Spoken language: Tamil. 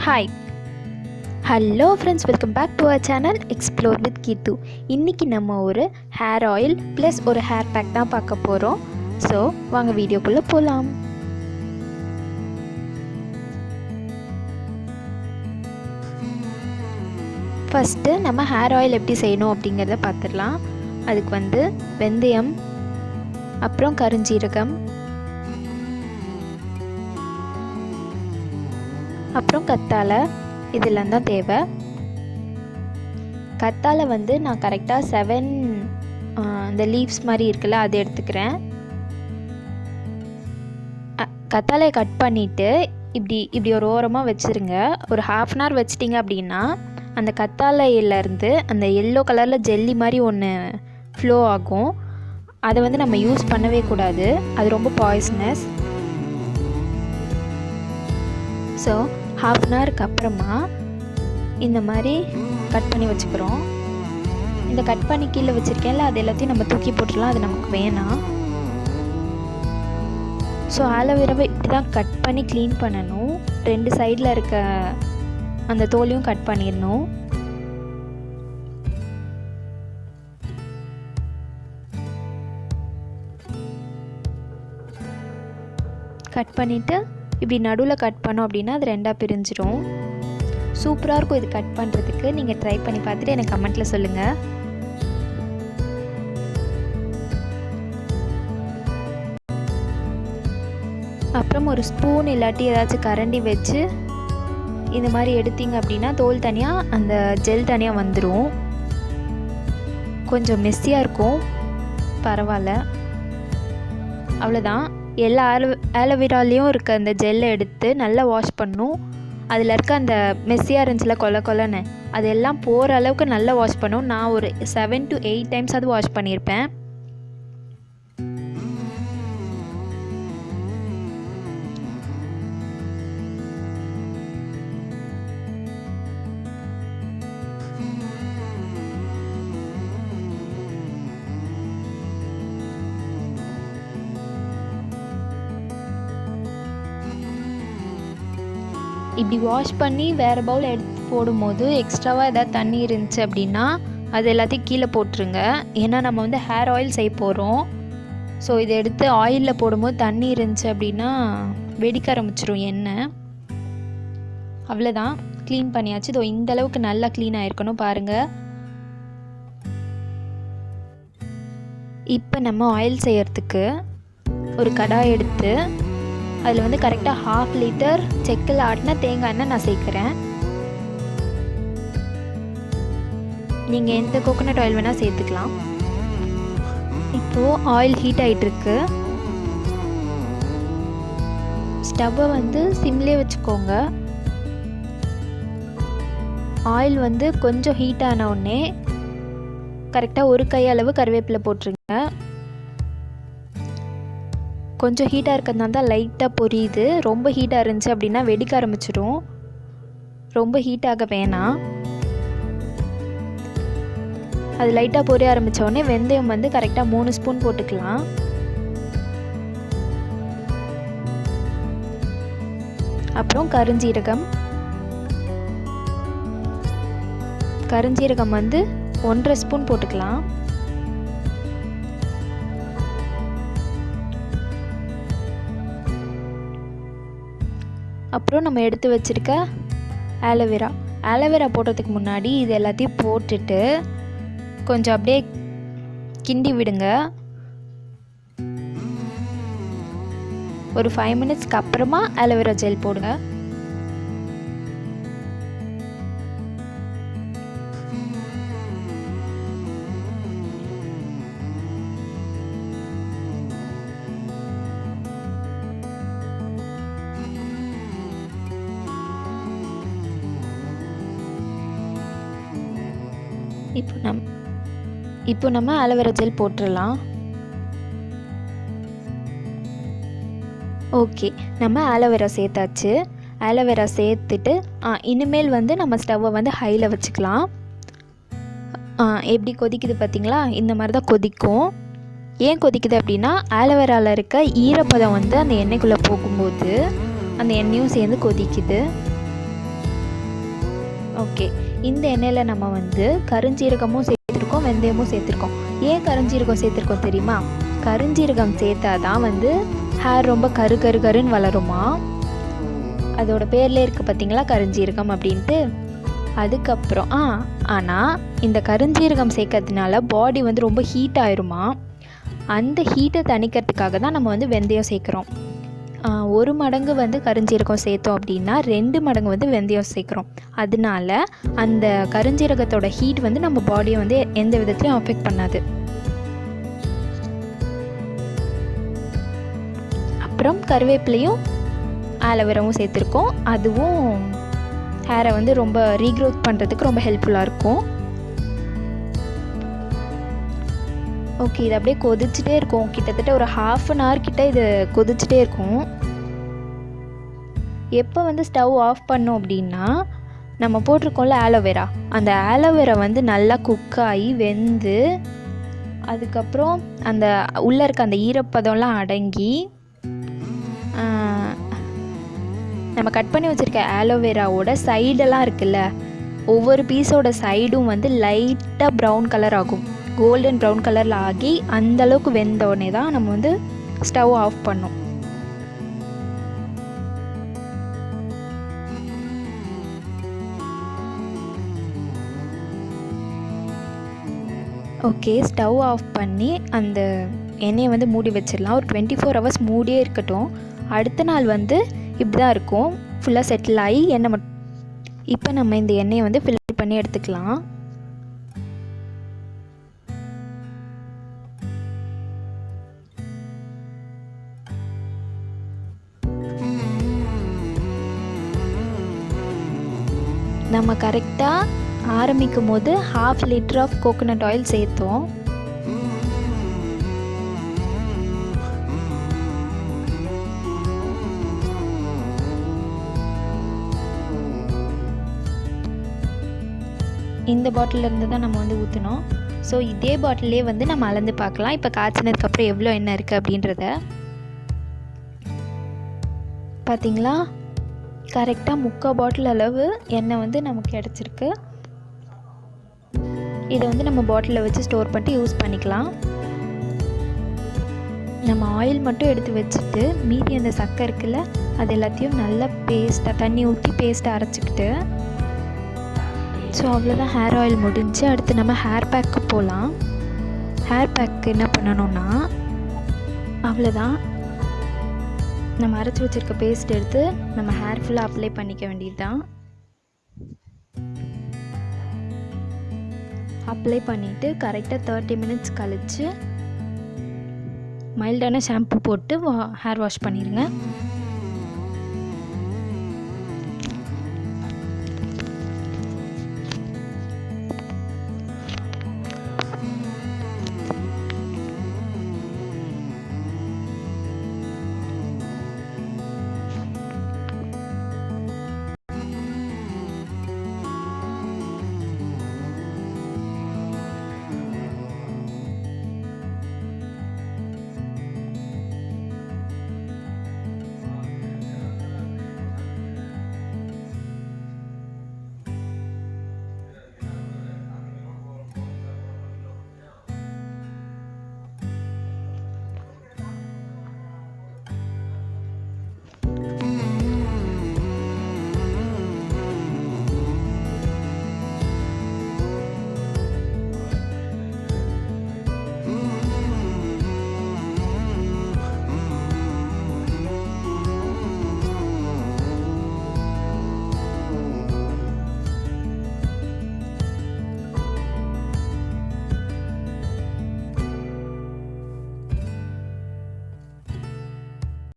Hi hello friends, welcome back to our channel explore with Keerthu. இன்றைக்கி நம்ம ஒரு ஹேர் ஆயில் ப்ளஸ் ஒரு ஹேர் பேக் தான் பார்க்க போகிறோம். ஸோ வாங்க வீடியோக்குள்ளே போகலாம். ஃபஸ்ட்டு நம்ம ஹேர் ஆயில் எப்படி செய்யணும் அப்படிங்கிறத பார்த்துடலாம். அதுக்கு வெந்தயம், அப்புறம் கருஞ்சீரகம், அப்புறம் கத்தாழை, இதெல்லாம் தான் தேவை. கத்தாழை நான் கரெக்டாக 7 இந்த லீவ்ஸ் மாதிரி இருக்குல்ல, அது எடுத்துக்கிறேன். கத்தாழையை கட் பண்ணிவிட்டு இப்படி ஒரு ஓரமாக வச்சுருங்க. ஒரு 1/2 அன் ஹவர் வச்சிட்டிங்க அப்படின்னா அந்த கத்தாழையிலேருந்து அந்த எல்லோ கலரில் ஜெல்லி மாதிரி ஒன்று ஃப்ளோ ஆகும். அதை நம்ம யூஸ் பண்ணவே கூடாது, அது ரொம்ப பாய்சனஸ். ஸோ 1/2 அன் ஹவருக்கு அப்புறமா இந்த மாதிரி கட் பண்ணி வச்சுக்கிறோம். இந்த கட் பண்ணி கீழே வச்சுருக்கேன்ல, அது எல்லாத்தையும் நம்ம தூக்கி போட்டுடலாம், அது நமக்கு வேணாம். ஸோ ஆலோவேராவை இப்படி தான் கட் பண்ணி க்ளீன் பண்ணணும். 2 சைடில் இருக்க அந்த தோலையும் கட் பண்ணிடணும். கட் பண்ணிவிட்டு இப்படி நடுவில் கட் பண்ணோம் அப்படின்னா அது 2ஆக பிரிஞ்சிடும். சூப்பராக இருக்கும் இது கட் பண்ணுறதுக்கு. நீங்கள் ட்ரை பண்ணி பார்த்துட்டு எனக்கு கமெண்ட்டில் சொல்லுங்கள். அப்புறம் ஒரு ஸ்பூன் இல்லாட்டி ஏதாச்சும் கரண்டி வச்சு இந்த மாதிரி எடுத்தீங்க அப்படின்னா தோல் தனியாக, அந்த ஜெல் தனியாக வந்துடும். கொஞ்சம் மெஸ்ஸியாக இருக்கும், பரவாயில்ல. அவ்வளோதான். எல்லா ஆலோவேராலையும் இருக்க அந்த ஜெல்லை எடுத்து நல்லா வாஷ் பண்ணணும். அதில் இருக்க அந்த மெஸ்ஸியாக இருந்துச்சுல கொலன்னு, அதெல்லாம் போகிற அளவுக்கு நல்லா வாஷ் பண்ணணும். நான் ஒரு 7 to 8 டைம்ஸ் அது வாஷ் பண்ணியிருப்பேன். இப்படி வாஷ் பண்ணி வேறு பவுல் எடுத்து போடும்போது எக்ஸ்ட்ராவாக ஏதாவது தண்ணி இருந்துச்சு அப்படின்னா அது எல்லாத்தையும் கீழே போட்டுருங்க. ஏன்னா நம்ம ஹேர் ஆயில் செய்ய போகிறோம். ஸோ இதை எடுத்து ஆயிலில் போடும்போது தண்ணி இருந்துச்சு அப்படின்னா வெடிக்க ஆரம்பிச்சிடும் எண்ணெய். அவ்வளோதான், க்ளீன் பண்ணியாச்சு. இதோ இந்த அளவுக்கு நல்லா க்ளீன் ஆகிருக்கணும் பாருங்கள். இப்போ நம்ம ஆயில் செய்யறதுக்கு ஒரு கடாய் எடுத்து அதில் கரெக்டாக 1/2 லிட்டர் செக்கில் ஆட்டின தேங்காய் எண்ணெய் நான் சேர்க்குறேன். நீங்கள் எந்த கோகோனட் ஆயில் வேணால் சேர்த்துக்கலாம். இப்போது ஆயில் ஹீட் ஆகிட்டுருக்கு. ஸ்டவ்வை சிம்லேயே வச்சுக்கோங்க. ஆயில் கொஞ்சம் ஹீட் ஆன உடனே கரெக்டாக ஒரு கையளவு கருவேப்பிலை போட்டுருங்க. கொஞ்சம் ஹீட்டாக இருக்கிறதுனால தான் லைட்டாக பொரியுது. ரொம்ப ஹீட்டாக இருந்துச்சு அப்படின்னா வெடிக்க ஆரம்பிச்சிடும். ரொம்ப ஹீட்டாக வேணாம். அது லைட்டாக பொரிய ஆரம்பித்தோடனே வெந்தயம் கரெக்டாக 3 ஸ்பூன் போட்டுக்கலாம். அப்புறம் கருஞ்சீரகம் 1.5 ஸ்பூன் போட்டுக்கலாம். அப்புறம் நம்ம எடுத்து வச்சுருக்க ஆலோவேரா போடுறதுக்கு முன்னாடி இது எல்லாத்தையும் போட்டுட்டு கொஞ்சம் அப்படியே கிண்டி விடுங்க. ஒரு 5 மினிட்ஸ்க்கு அப்புறமா ஆலோவேரா ஜெல் போடுங்க. இப்போ நம்ம ஆலோவேரா ஜெல் போட்டுடலாம். ஓகே, நம்ம ஆலோவேரா சேர்த்தாச்சு. ஆலோவேரா சேர்த்துட்டு இனிமேல் நம்ம ஸ்டவ்வை ஹையில் வச்சுக்கலாம். எப்படி கொதிக்குது பார்த்தீங்களா? இந்த மாதிரி தான் கொதிக்கும். ஏன் கொதிக்குது அப்படின்னா ஆலோவேராவில் இருக்க ஈரப்பதம் அந்த எண்ணெய்க்குள்ளே போகும்போது அந்த எண்ணெயும் சேர்ந்து கொதிக்குது. ஓகே, இந்த எண்ணெயில் நம்ம வந்து கருஞ்சீரகமும் சேர்த்துருக்கோம், வெந்தயமும் சேர்த்துருக்கோம். ஏன் கருஞ்சீரகம் சேர்த்துருக்கோம் தெரியுமா? கருஞ்சீரகம் சேர்த்தா தான் வந்து ஹேர் ரொம்ப கரு கரு கருன்னு வளருமா. அதோட பேர்லேயே இருக்குது பார்த்தீங்களா, கருஞ்சீரகம் அப்படின்ட்டு. அதுக்கப்புறம் ஆனால் இந்த கருஞ்சீரகம் சேர்க்கறதுனால பாடி வந்து ரொம்ப ஹீட் ஆயிருமா. அந்த ஹீட்டை தணிக்கிறதுக்காக தான் நம்ம வந்து வெந்தயம் சேர்க்குறோம். 1 மடங்கு வந்து கருஞ்சீரகம் சேர்த்தோம் அப்படின்னா 2 மடங்கு வந்து வெந்தயம் சேர்க்குறோம். அதனால அந்த கருஞ்சீரகத்தோட ஹீட் வந்து நம்ம பாடியை வந்து எந்த விதத்துலையும் அஃபெக்ட் பண்ணாது. அப்புறம் கருவேப்பிலையும் ஆலோவேராவும் சேர்த்துருக்கோம். அதுவும் ஹேரை வந்து ரொம்ப ரீக்ரோத் பண்ணுறதுக்கு ரொம்ப ஹெல்ப்ஃபுல்லாக இருக்கும். ஓகே, இது அப்படியே கொதிச்சுட்டே இருக்கும். கிட்டத்தட்ட ஒரு 1/2 hour கிட்ட இது கொதிச்சுட்டே இருக்கும். எப்போ வந்து ஸ்டவ் ஆஃப் பண்ணோம் அப்படின்னா, நம்ம போட்டிருக்கோம்ல ஆலோவேரா, அந்த ஆலோவேரா வந்து நல்லா குக் ஆகி வெந்து, அதுக்கப்புறம் அந்த உள்ளே இருக்க அந்த ஈரப்பதம்லாம் அடங்கி, நம்ம கட் பண்ணி வச்சுருக்க ஆலோவேராவோட சைடெல்லாம் இருக்குல்ல, ஒவ்வொரு பீஸோட சைடும் வந்து லைட்டாக ப்ரௌன் கலர் ஆகும். கோல்டன் ப்ரௌன் கலரில் ஆகி அந்தளவுக்கு வெந்தோடனே தான் நம்ம வந்து ஸ்டவ் ஆஃப் பண்ணோம். ஓகே, ஸ்டவ் ஆஃப் பண்ணி அந்த எண்ணெயை வந்து மூடி வச்சிடலாம். ஒரு 24 hours மூடியே இருக்கட்டும். அடுத்த நாள் வந்து இப்படி தான் இருக்கும், ஃபுல்லாக செட்டில் ஆகி எண்ணெய் மட்டும். இப்போ நம்ம இந்த எண்ணெயை வந்து ஃபில்டர் பண்ணி எடுத்துக்கலாம். நம்ம கரெக்டாக ஆரம்பிக்கும் போது 1/2 liter ஆஃப் கோகோனட் ஆயில் சேர்த்தோம். இந்த பாட்டிலேருந்து தான் நம்ம வந்து ஊற்றினோம். ஸோ இதே பாட்டிலே வந்து நம்ம அளந்து பார்க்கலாம். இப்போ காய்ச்சினதுக்கப்புறம் எவ்வளோ எண்ணெய் இருக்குது அப்படின்றத பார்த்தீங்களா. கரெக்டாக 3/4 பாட்டில் அளவு எண்ணெய் வந்து நமக்கு கிடச்சிருக்கு. இதை வந்து நம்ம பாட்டிலில் வச்சு ஸ்டோர் பண்ணிட்டு யூஸ் பண்ணிக்கலாம். நம்ம ஆயில் மட்டும் எடுத்து வச்சுட்டு மீதி அந்த சக்கை இருக்குல்ல, அது எல்லாத்தையும் நல்லா பேஸ்ட்டாக தண்ணி ஊற்றி பேஸ்ட்டாக அரைச்சிக்கிட்டு, ஸோ அவ்வளோதான், ஹேர் ஆயில் முடிஞ்சு. அடுத்து நம்ம ஹேர் பேக்கு போகலாம். ஹேர் பேக்கு என்ன பண்ணணும்னா, அவ்வளோதான், நம்ம அரைச்சி வச்சுருக்க பேஸ்ட் எடுத்து நம்ம ஹேர் ஃபுல்லாக அப்ளை பண்ணிக்க வேண்டியது தான். அப்ளை பண்ணிவிட்டு கரெக்டாக 30 minutes கழித்து மைல்டான ஷாம்பு போட்டு ஹேர் வாஷ் பண்ணிடுங்க.